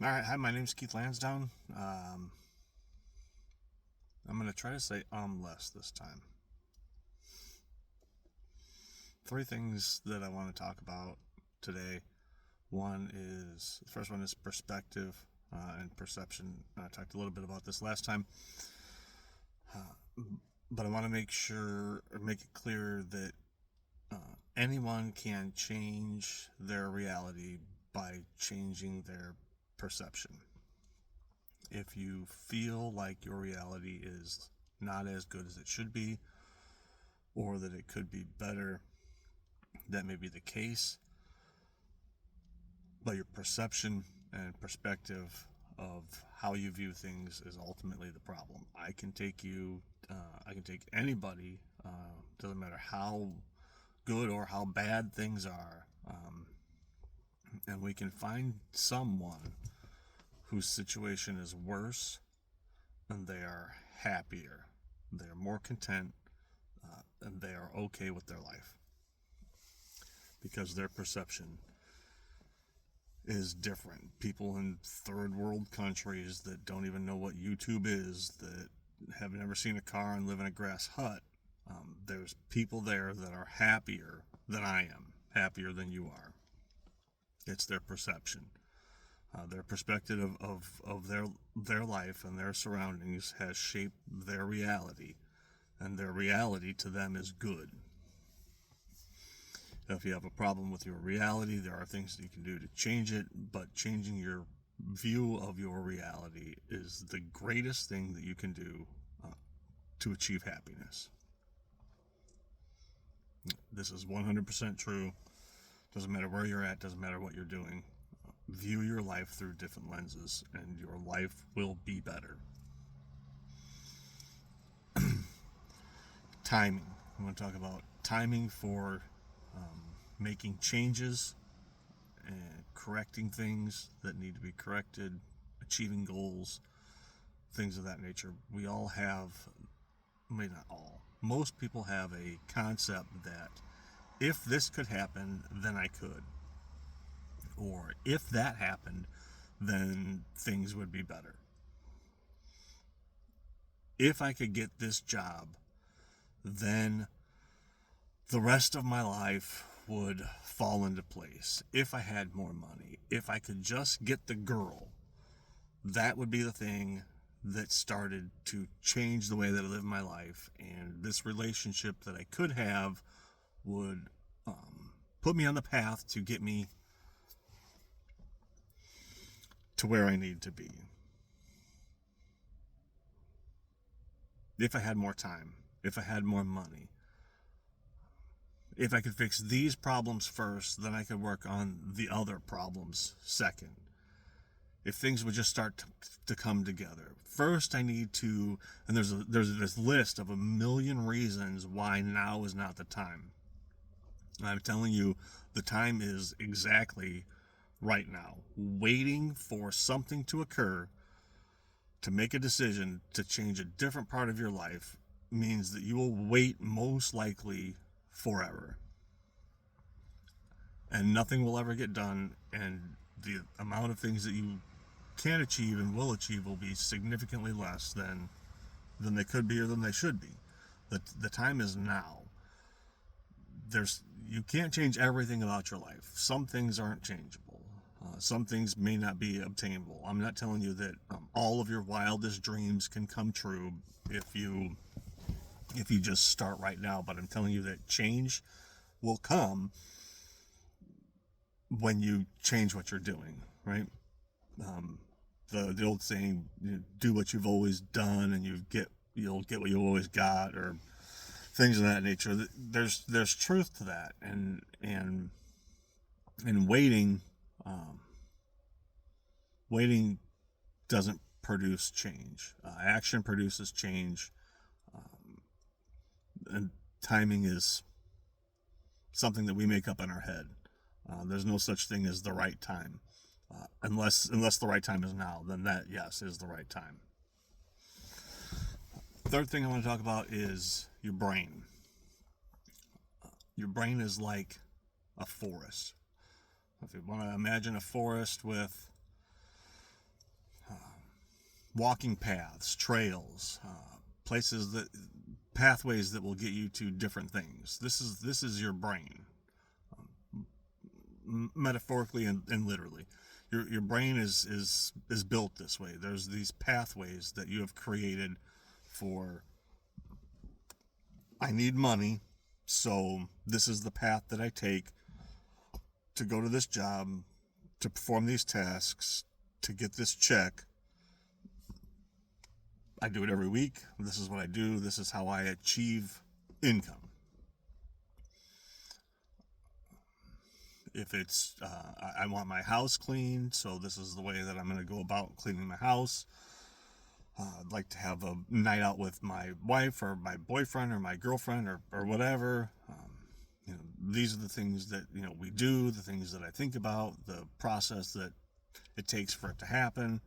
All right, hi, my name's Keith Lansdowne. I'm going to try to say less this time. Three things that I want to talk about today. The first one is perspective and perception. I talked a little bit about this last time, but I want to make it clear that anyone can change their reality by changing their perception. If you feel like your reality is not as good as it should be, or that it could be better, that may be the case, but your perception and perspective of how you view things is ultimately the problem. I can take anybody, doesn't matter how good or how bad things are, and we can find someone whose situation is worse and they are happier, they are more content, and they are okay with their life because their perception is different. People in third world countries that don't even know what YouTube is, that have never seen a car and live in a grass hut, there's people there that are happier than I am, happier than you are. It's their perception. Their perspective of their life and their surroundings has shaped their reality, and their reality to them is good. If you have a problem with your reality, there are things that you can do to change it, but changing your view of your reality is the greatest thing that you can do to achieve happiness. This is 100% true. Doesn't matter where you're at, doesn't matter what you're doing. View your life through different lenses, and your life will be better. Timing. I want to talk about timing for making changes and correcting things that need to be corrected, achieving goals, things of that nature. We all have, maybe not all, most people have a concept that if this could happen, then I could. Or if that happened, then things would be better. If I could get this job, then the rest of my life would fall into place. If I had more money, if I could just get the girl, that would be the thing that started to change the way that I live my life. And this relationship that I could have would put me on the path to get me to where I need to be. If I had more time, if I had more money, if I could fix these problems first, then I could work on the other problems second. If things would just start to come together. First, I need to, and there's this list of a million reasons why now is not the time. I'm telling you, the time is exactly right now. Waiting for something to occur to make a decision to change a different part of your life means that you will wait most likely forever. And nothing will ever get done, and the amount of things that you can achieve and will achieve will be significantly less than they could be or than they should be. The time is now. You can't change everything about your life. Some things aren't changeable. Some things may not be obtainable. I'm not telling you that all of your wildest dreams can come true if you just start right now, but I'm telling you that change will come when you change what you're doing, right? The old saying, do what you've always done and you'll get what you always got, or things of that nature. There's truth to that, and waiting waiting doesn't produce change. Action produces change, and timing is something that we make up in our head. There's no such thing as the right time, unless the right time is now. Then that, yes, is the right time. Third thing I want to talk about is your brain. Your brain is like a forest. If you want to imagine a forest with walking paths, trails, pathways that will get you to different things. This is your brain, metaphorically and literally. Your brain is built this way. There's these pathways that you have created for. I need money, so this is the path that I take to go to this job, to perform these tasks, to get this check. I do it every week. This is what I do. This is how I achieve income. If it's, I want my house clean, so this is the way that I'm going to go about cleaning my house. I'd like to have a night out with my wife or my boyfriend or my girlfriend or whatever. These are the things that, we do, the things that I think about, the process that it takes for it to happen.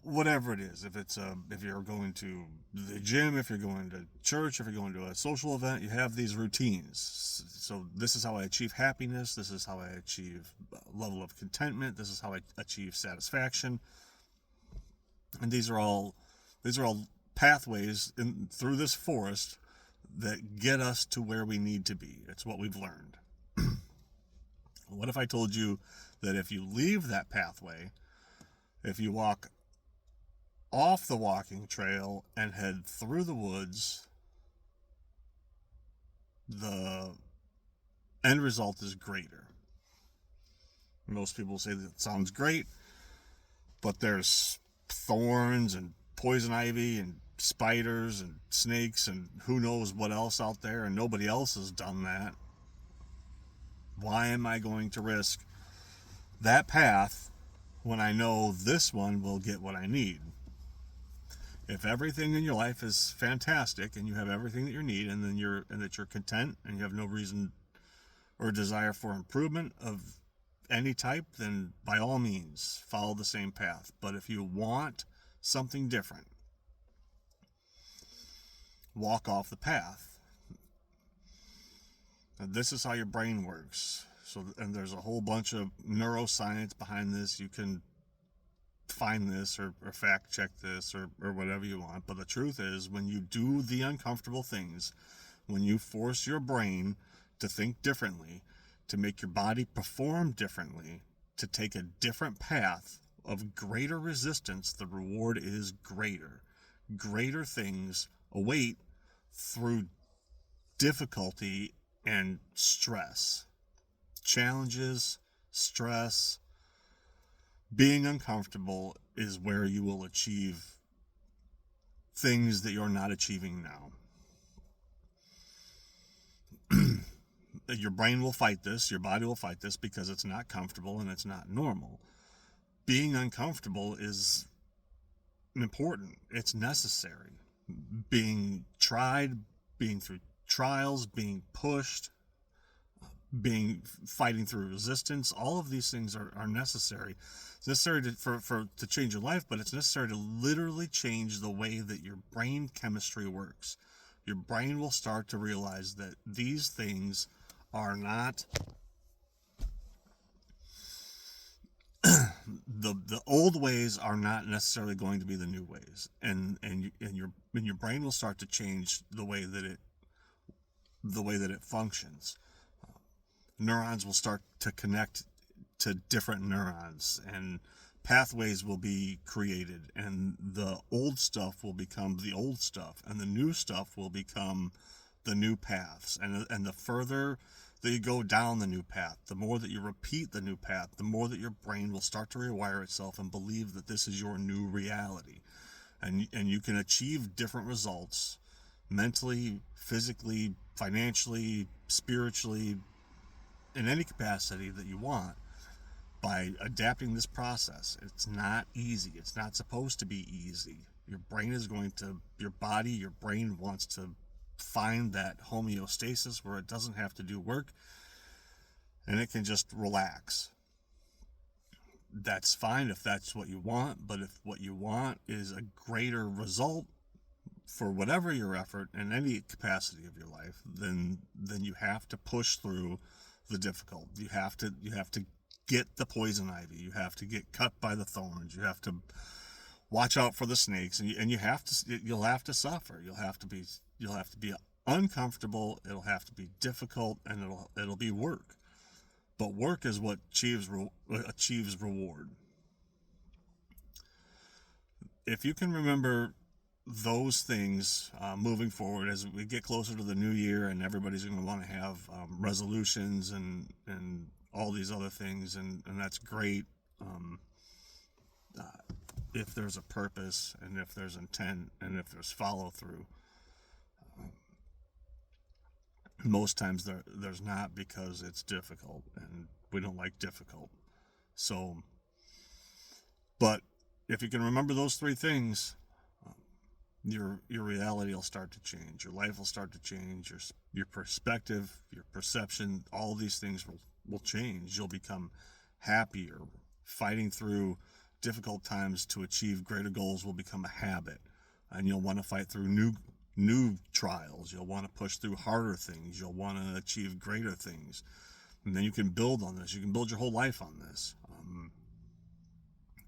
Whatever it is, if you're going to the gym, if you're going to church, if you're going to a social event, you have these routines. So this is how I achieve happiness. This is how I achieve a level of contentment. This is how I achieve satisfaction. And these are all pathways through this forest that get us to where we need to be. It's what we've learned. What if I told you that if you leave that pathway, if you walk off the walking trail and head through the woods, the end result is greater? Most people say that sounds great, but there's thorns and poison ivy and spiders and snakes and who knows what else out there, and nobody else has done that. Why am I going to risk that path when I know this one will get what I need? If everything in your life is fantastic and you have everything that you need, and that you're content and you have no reason or desire for improvement of any type, then by all means follow the same path. But if you want something different, walk off the path. Now, this is how your brain works. And there's a whole bunch of neuroscience behind this. You can find this or fact check this or whatever you want. But the truth is, when you do the uncomfortable things, when you force your brain to think differently, to make your body perform differently, to take a different path of greater resistance, the reward is greater. Greater things await through difficulty and stress. Challenges, stress, being uncomfortable is where you will achieve things that you're not achieving now. Your brain will fight this, your body will fight this because it's not comfortable and it's not normal. Being uncomfortable is important, it's necessary. Being tried, being through trials, being pushed, fighting through resistance, all of these things are necessary. It's necessary to change your life, but it's necessary to literally change the way that your brain chemistry works. Your brain will start to realize that these things are not the old ways are not necessarily going to be the new ways, and your brain will start to change the way that it functions. Neurons will start to connect to different neurons, and pathways will be created, and the old stuff will become the old stuff, and the new stuff will become the new paths. And the further that you go down the new path, the more that you repeat the new path, the more that your brain will start to rewire itself and believe that this is your new reality. And you can achieve different results mentally, physically, financially, spiritually, in any capacity that you want by adapting this process. It's not easy. It's not supposed to be easy. Your brain your brain wants to find that homeostasis where it doesn't have to do work and it can just relax. That's fine if that's what you want, but if what you want is a greater result for whatever your effort in any capacity of your life, then you have to push through the difficult. You have to get the poison ivy. You have to get cut by the thorns. You have to watch out for the snakes, and you'll have to suffer. You'll have to be uncomfortable. It'll have to be difficult, and it'll be work. But work is what achieves reward. If you can remember those things moving forward as we get closer to the new year, and everybody's going to want to have resolutions and all these other things, and that's great. If there's a purpose, and if there's intent, and if there's follow through, most times there's not, because it's difficult, and we don't like difficult. So, but if you can remember those three things, your reality will start to change. Your life will start to change. Your perspective, your perception, all these things will change. You'll become happier. Fighting through difficult times to achieve greater goals will become a habit, and you'll want to fight through new trials. You'll want to push through harder things. You'll want to achieve greater things, and then you can build on this. You can build your whole life on this.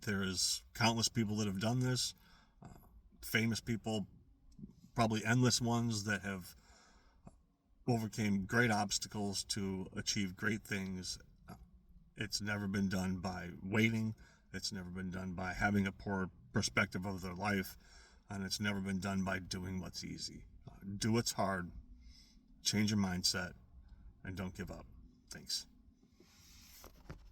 There's countless people that have done this, famous people, probably endless ones, that have overcame great obstacles to achieve great things. It's never been done by waiting. It's never been done by having a poor perspective of their life, and it's never been done by doing what's easy. Do what's hard, change your mindset, and don't give up. Thanks.